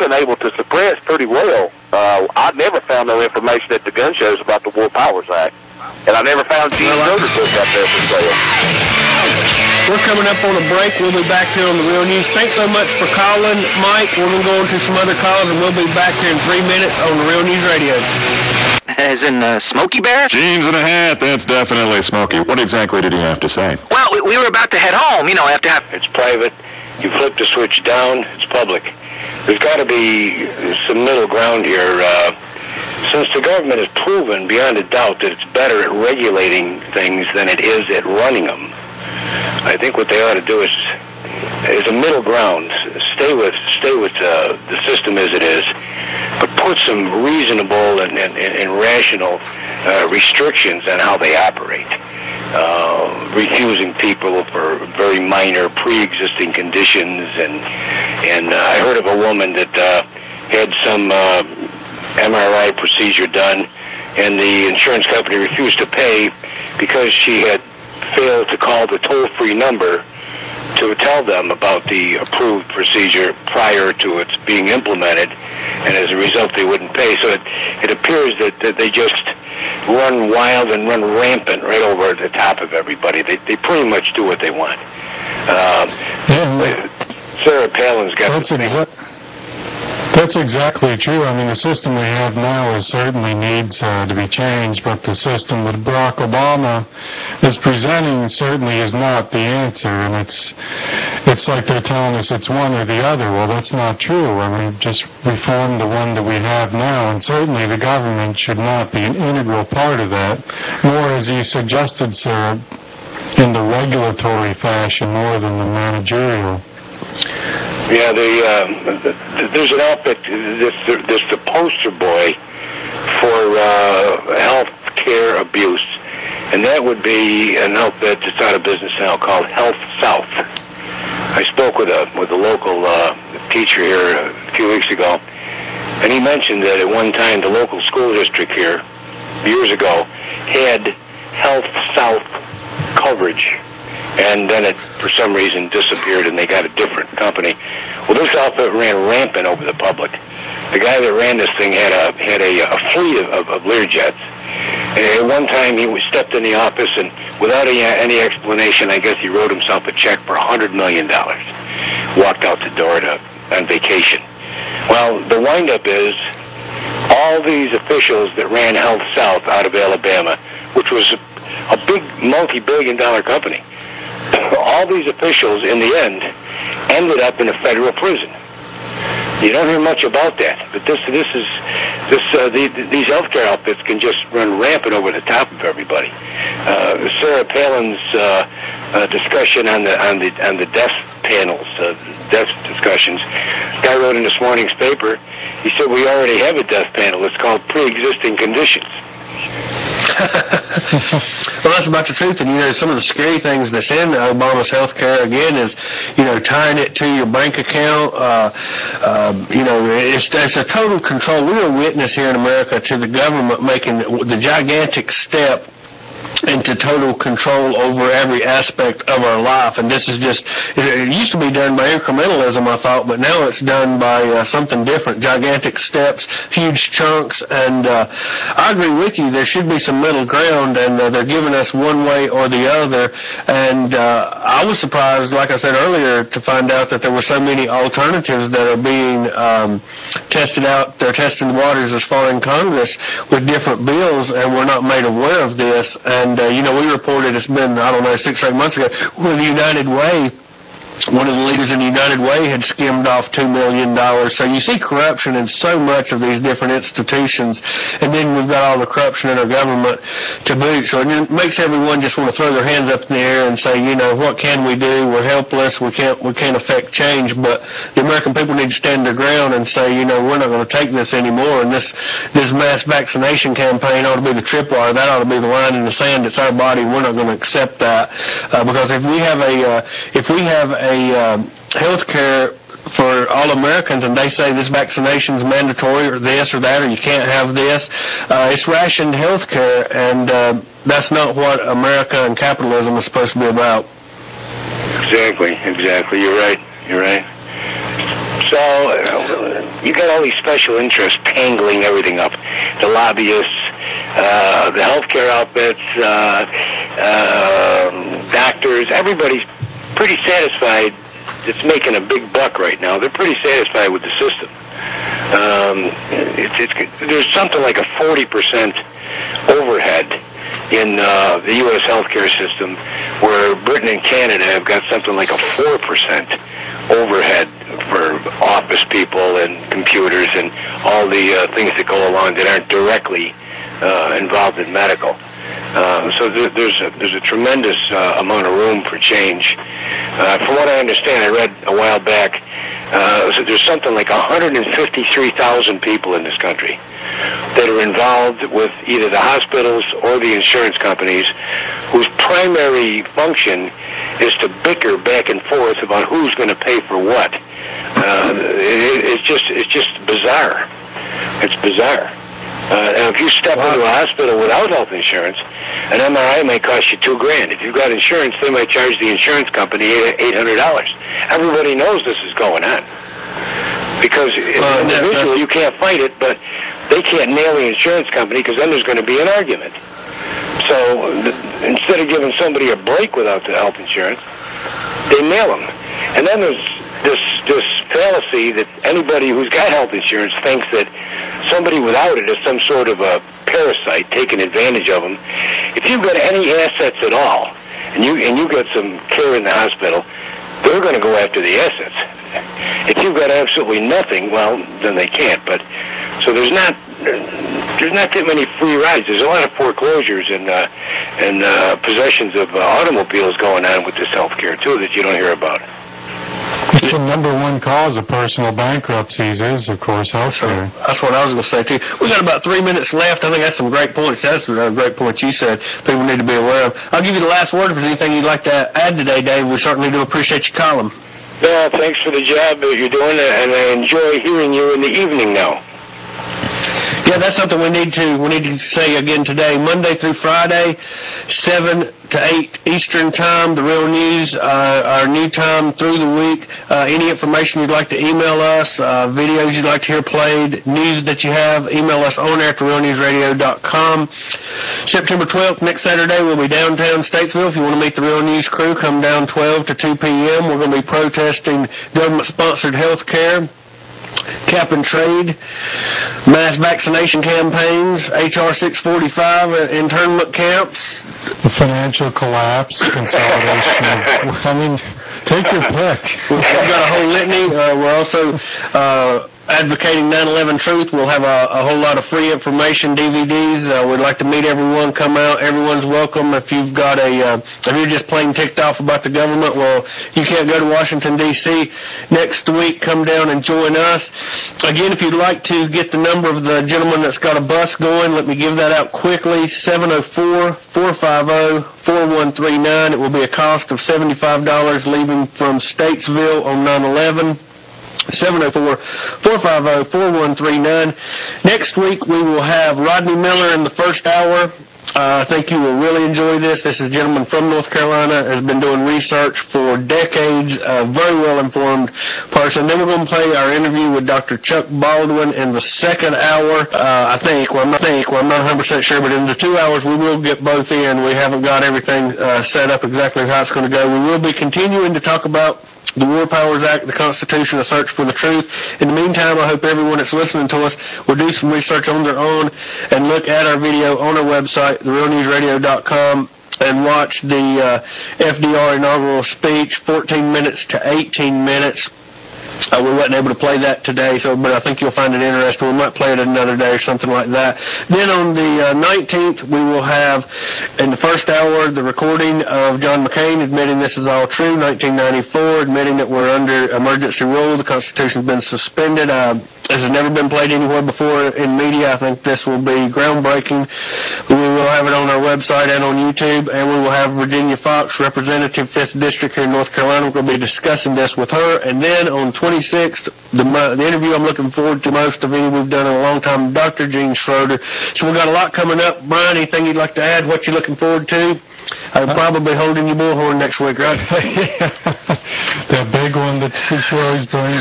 been able to suppress pretty well. I never found no information at the gun shows about the War Powers Act. And I never found Gene Schroeder's book out there for sale. We're coming up on a break. We'll be back here on The Real News. Thanks so much for calling, Mike. We're going to go on to some other calls, and we'll be back here in 3 minutes on The Real News Radio. As in Smokey Bear? Jeans and a hat, that's definitely Smokey. What exactly did he have to say? Well, we were about to head home, you know, after It's private. You flip the switch down, it's public. There's got to be some middle ground here. Since the government has proven beyond a doubt that it's better at regulating things than it is at running them, I think what they ought to do is a middle ground. Stay with the system as it is, but put some reasonable and rational restrictions on how they operate. Refusing people for very minor pre-existing conditions, and I heard of a woman that had some MRI procedure done, and the insurance company refused to pay because she had failed to call the toll-free number to tell them about the approved procedure prior to its being implemented, and as a result they wouldn't pay. So it appears that they just run wild and run rampant right over the top of everybody. They pretty much do what they want. Sarah Palin's got the thing. That's exactly true. I mean, the system we have now certainly needs to be changed, but the system that Barack Obama is presenting certainly is not the answer, and it's like they're telling us it's one or the other. Well, that's not true. I mean, just reform the one that we have now, and certainly the government should not be an integral part of that, nor, as you suggested, sir, in the regulatory fashion more than the managerial. Yeah, there's an outfit that's the poster boy for health care abuse, and that would be an outfit that's out of business now called Health South. I spoke with a local teacher here a few weeks ago, and he mentioned that at one time the local school district here, years ago, had Health South coverage, and then it, for some reason, disappeared, and they got a different company. Well, this outfit ran rampant over the public. The guy that ran this thing had a fleet of Learjets. And at one time, he stepped in the office, and without any explanation, I guess he wrote himself a check for $100 million. Walked out the door on vacation. Well, the windup is all these officials that ran Health South out of Alabama, which was a big multi-billion-dollar company. All these officials, in the end, ended up in a federal prison. You don't hear much about that, but these healthcare outfits can just run rampant over the top of everybody. Sarah Palin's discussion on the death panels, death discussions. Guy wrote in this morning's paper. He said we already have a death panel. It's called pre-existing conditions. Well, that's about the truth. And, you know, some of the scary things that's in Obama's health care, again, is, you know, tying it to your bank account. You know, it's a total control. We're a witness here in America to the government making the gigantic step into total control over every aspect of our life. And this is just, it used to be done by incrementalism, I thought, but now it's done by something different, gigantic steps, huge chunks. And I agree with you, there should be some middle ground, and they're giving us one way or the other. And I was surprised, like I said earlier, to find out that there were so many alternatives that are being tested out. They're testing the waters as far in Congress with different bills, and we're not made aware of this. And, you know, we reported, it's been, I don't know, 6 or 8 months ago, where the United Way, one of the leaders in the United Way had skimmed off $2 million. So you see corruption in so much of these different institutions, and then we've got all the corruption in our government to boot. So it makes everyone just want to throw their hands up in the air and say, you know, what can we do? We're helpless. We can't affect change. But the American people need to stand their ground and say, you know, we're not going to take this anymore. And this mass vaccination campaign ought to be the tripwire. That ought to be the line in the sand. It's our body. We're not going to accept that because if we have a health care for all Americans and they say this vaccination is mandatory or this or that or you can't have this, it's rationed health care, and that's not what America and capitalism is supposed to be about. Exactly. You're right. So you got all these special interests tangling everything up. The lobbyists, the healthcare outfits, doctors, everybody's pretty satisfied. It's making a big buck right now. They're pretty satisfied with the system. There's something like a 40% overhead in the U.S. healthcare system, where Britain and Canada have got something like a 4% overhead for office people and computers and all the things that go along that aren't directly involved in medical. So there's a tremendous amount of room for change. From what I understand, I read a while back, so there's something like 153,000 people in this country that are involved with either the hospitals or the insurance companies, whose primary function is to bicker back and forth about who's going to pay for what. It's just bizarre. It's bizarre. And if you step into a hospital without health insurance, an MRI might cost you $2,000. If you've got insurance, they might charge the insurance company $800. Everybody knows this is going on. Because individually you can't fight it, but they can't nail the insurance company, because then there's going to be an argument. So instead of giving somebody a break without the health insurance, they nail them. And then there's this fallacy that anybody who's got health insurance thinks that somebody without it is some sort of a parasite taking advantage of them. If you've got any assets at all, and you got some care in the hospital, they're going to go after the assets. If you've got absolutely nothing, well, then they can't. But so there's not that many free rides. There's a lot of foreclosures and possessions of automobiles going on with this health care too that you don't hear about. It's the number one cause of personal bankruptcies is, of course, health care. That's what I was going to say, too. We got about 3 minutes left. I think that's some great points. That's a great point you said people need to be aware of. I'll give you the last word. If there's anything you'd like to add today, Dave, we certainly do appreciate you calling. Yeah, thanks for the job that you're doing, and I enjoy hearing you in the evening now. Yeah, that's something we need to say again today. Monday through Friday, 7 to 8 Eastern Time, the Real News, our new time through the week. Any information you'd like to email us, videos you'd like to hear played, news that you have, email us on air at realnewsradio.com. September 12th, next Saturday, we'll be downtown Statesville. If you want to meet the Real News crew, come down 12 to 2 p.m. We're going to be protesting government-sponsored health care, cap and trade, mass vaccination campaigns, H.R. 645, internment camps, the financial collapse, consolidation. I mean, take your pick. We've got a whole litany. We're also advocating 9/11 Truth. We'll have a whole lot of free information, DVDs. We'd like to meet everyone. Come out. Everyone's welcome. If you've got if you're just plain ticked off about the government, well, you can't go to Washington, D.C. next week. Come down and join us. Again, if you'd like to get the number of the gentleman that's got a bus going, let me give that out quickly, 704-450-4139. It will be a cost of $75 leaving from Statesville on 9/11. 704-450-4139. Next week we will have Rodney Miller in the first hour. I think you will really enjoy this. This is a gentleman from North Carolina, has been doing research for decades, a very well-informed person. Then we're going to play our interview with Dr. Chuck Baldwin in the second hour. I'm not 100% sure, but in the 2 hours we will get both in. We haven't got everything set up exactly how it's going to go. We will be continuing to talk about the War Powers Act, the Constitution, a search for the truth. In the meantime, I hope everyone that's listening to us will do some research on their own and look at our video on our website, therealnewsradio.com, and watch the FDR inaugural speech, 14 minutes to 18 minutes. We wasn't able to play that today, but I think you'll find it interesting. We might play it another day or something like that. Then on the 19th, we will have, in the first hour, the recording of John McCain admitting this is all true, 1994, admitting that we're under emergency rule. The Constitution's been suspended. This has never been played anywhere before in media. I think this will be groundbreaking. We will have it on our website and on YouTube, and we will have Virginia Fox, Representative 5th District here in North Carolina. We're going to be discussing this with her. And then on 26th, the interview I'm looking forward to most of any we've done in a long time, Dr. Gene Schroeder. So we've got a lot coming up. Brian, anything you'd like to add? What you looking forward to? I'm probably holding your bullhorn next week, right? That big one that you always bring.